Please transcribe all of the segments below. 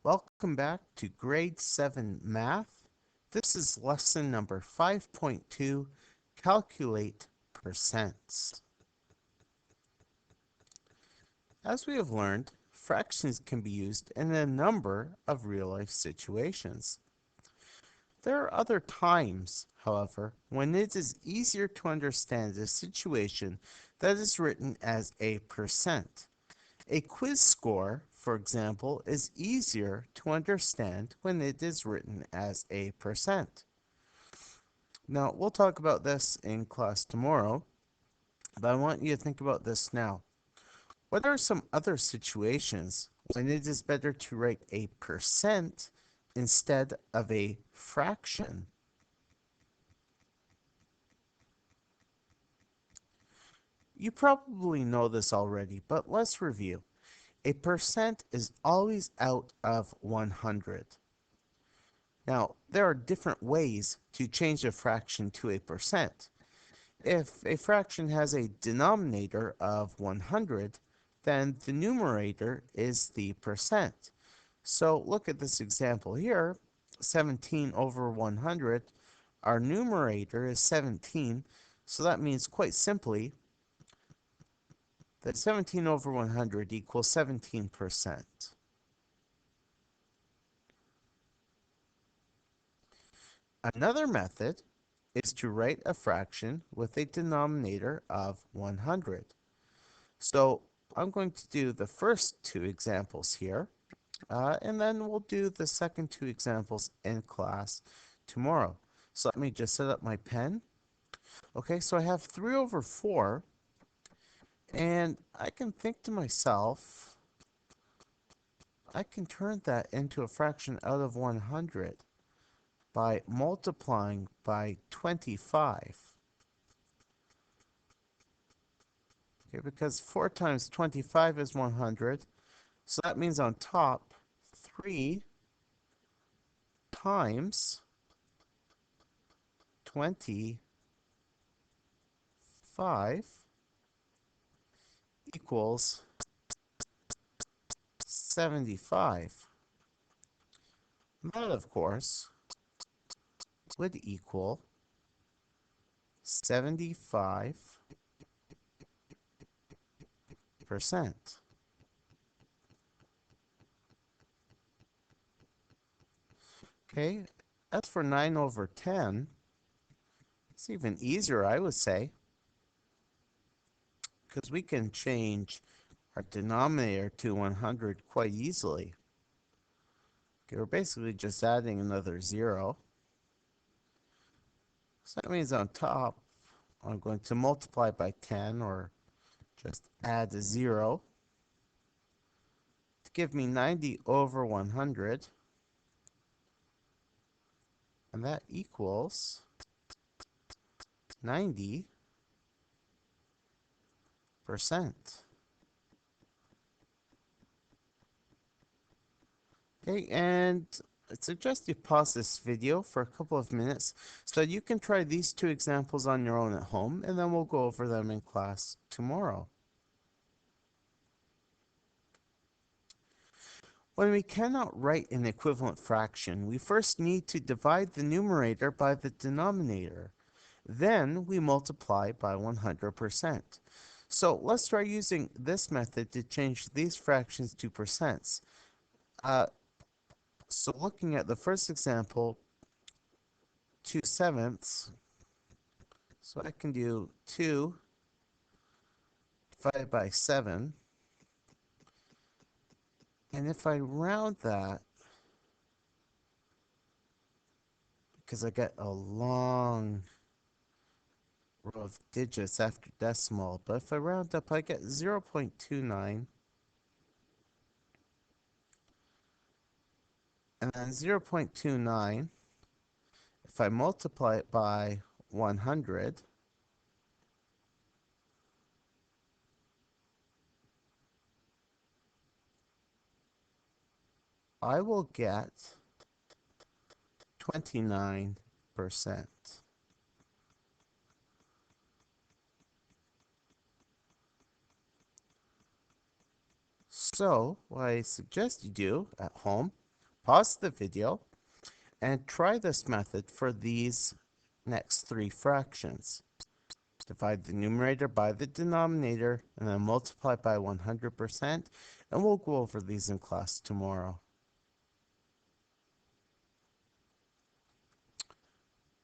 Welcome back to Grade 7 Math. This is lesson number 5.2, Calculate Percents. As we have learned, fractions can be used in a number of real-life situations. There are other times, however, when it is easier to understand a situation that is written as a percent. A quiz score, for example, is easier to understand when it is written as a percent. Now, we'll talk about this in class tomorrow, but I want you to think about this now. What are some other situations when it is better to write a percent instead of a fraction? You probably know this already, but let's review. A percent is always out of 100. Now, there are different ways to change a fraction to a percent. If a fraction has a denominator of 100, then the numerator is the percent. So look at this example here, 17 over 100. Our numerator is 17, so that means quite simply that 17 over 100 equals 17%. Another method is to write a fraction with a denominator of 100. So I'm going to do the first two examples here, and then we'll do the second two examples in class tomorrow. So let me just set up my pen. Okay, so I have 3 over 4, and I can think to myself, I can turn that into a fraction out of 100 by multiplying by 25. Okay, because 4 times 25 is 100, so that means on top, 3 times 25 equals 75. That, of course, would equal 75%. Okay, as for 9 over 10, it's even easier, I would say, because we can change our denominator to 100 quite easily. Okay, we're basically just adding another 0. So that means on top, I'm going to multiply by 10, or just add a 0 to give me 90 over 100. And that equals 90%. Okay, and I suggest you pause this video for a couple of minutes so you can try these two examples on your own at home, and then we'll go over them in class tomorrow. When we cannot write an equivalent fraction, we first need to divide the numerator by the denominator. Then we multiply by 100%. So let's try using this method to change these fractions to percents. So looking at the first example, 2/7, so I can do 2 divided by 7. And if I round that, because I get a long row of digits after decimal, but if I round up, I get 0.29. And then 0.29, if I multiply it by 100, I will get 29%. So, what I suggest you do at home Pause the video and try this method for these next three fractions. Divide the numerator by the denominator and then multiply by 100%, and we'll go over these in class tomorrow.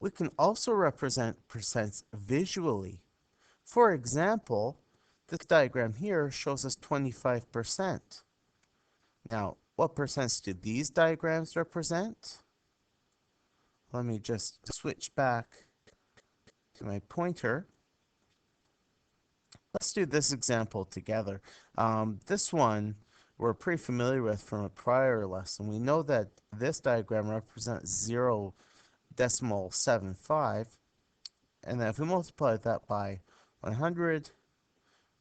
We can also represent percents visually. For example, this diagram here shows us 25%. Now, what percents do these diagrams represent? Let me just switch back to my pointer. Let's do this example together. This one we're pretty familiar with from a prior lesson. We know that this diagram represents 0.75, and then if we multiply that by 100,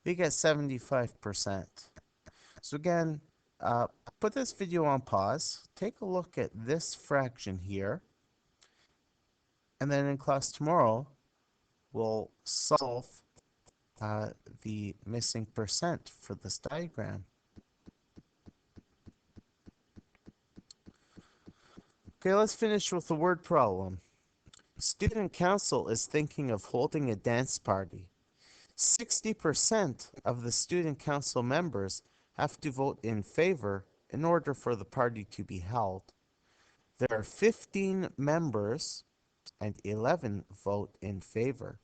we get 75%. So again, put this video on pause, take a look at this fraction here, and then in class tomorrow, we'll solve the missing percent for this diagram. Okay, let's finish with the word problem. Student council is thinking of holding a dance party. 60% of the student council members have to vote in favor in order for the party to be held. There are 15 members and 11 vote in favor.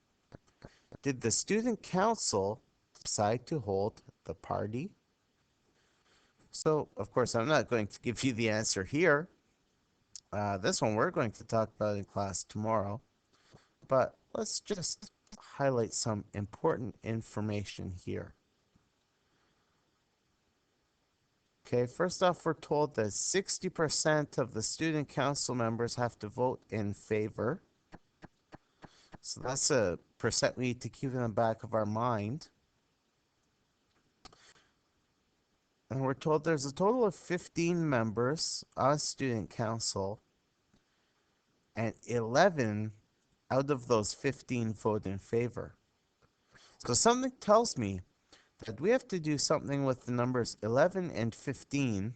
Did the student council decide to hold the party? So, of course, I'm not going to give you the answer here. This one we're going to talk about in class tomorrow. But let's just highlight some important information here. Okay, first off, we're told that 60% of the student council members have to vote in favor. So that's a percent we need to keep in the back of our mind. And we're told there's a total of 15 members on student council, and 11 out of those 15 vote in favor. So something tells me that we have to do something with the numbers 11 and 15,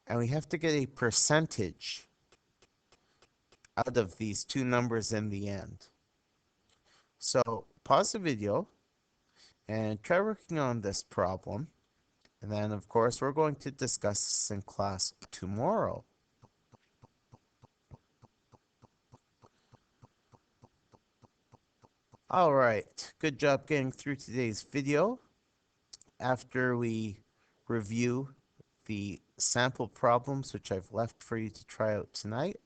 and we have to get a percentage out of these two numbers in the end. So pause the video and try working on this problem. And then, of course, we're going to discuss this in class tomorrow. All right, good job getting through today's video. After we review the sample problems, which I've left for you to try out tonight,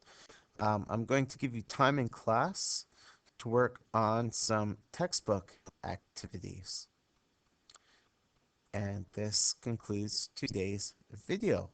I'm going to give you time in class to work on some textbook activities. And this concludes today's video.